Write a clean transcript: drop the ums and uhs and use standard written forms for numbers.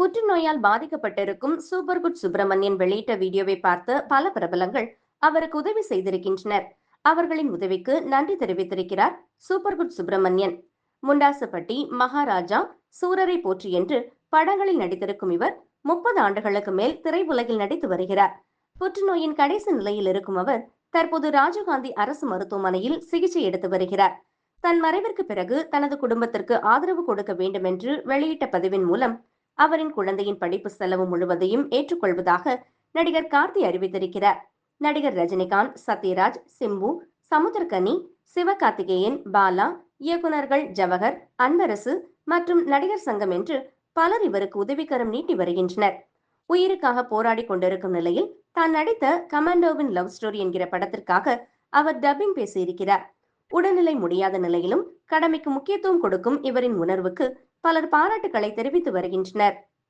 புற்றுநோயால் பாதிக்கப்பட்டிருக்கும் super good Subramanian வெளியிட்ட வீடியோவை பார்த்த பல பிரபலங்கள் அவருக்கு உதவி செய்திருக்கின்றனர். அவர்களின் உதவிக்கு நன்றி தெரிவித்திருக்கிறார் சூப்பர் குட் சுப்பிரமணியன். முண்டாசுப்பட்டி, மகாராஜா, சூரரை போற்றி என்று படங்களில் நடித்திருக்கும் இவர் 30 ஆண்டுகளுக்கு மேல் திரையுலகில் நடித்து வருகிறார். புற்றுநோயின் கடைசி நிலையில் இருக்கும் அவர் தற்போது ராஜீவ்காந்தி அரசு மருத்துவமனையில் சிகிச்சை எடுத்து வருகிறார். தன் மறைவிற்கு பிறகு தனது குடும்பத்திற்கு ஆதரவு கொடுக்க வேண்டும் என்று வெளியிட்ட பதிவின் மூலம் அவரின் குழந்தையின் படிப்பு செலவு முழுவதையும் ஏற்றுக்கொள்வதாக நடிகர் கார்த்தி அறிவித்திருக்கிறார். நடிகர் ரஜினிகாந்த், சத்யராஜ், சிம்பு, சமுத்திரக்கனி, சிவகார்த்திகேயன், பாலா, இயக்குநர்கள் ஜவஹர், அன்பரசு மற்றும் நடிகர் சங்கம் என்று பலர் இவருக்கு உதவிக்கரம் நீட்டி வருகின்றனர். உயிருக்காக போராடி கொண்டிருக்கும் நிலையில் தான் நடித்த கமாண்டோவின் லவ் ஸ்டோரி என்கிற படத்திற்காக அவர் டப்பிங் பேசியிருக்கிறார். உடல்நிலை முடியாத நிலையிலும் கடமைக்கு முக்கியத்துவம் கொடுக்கும் இவரின் உணர்வுக்கு பலர் பாராட்டுக்களை தெரிவித்து வருகின்றனர்.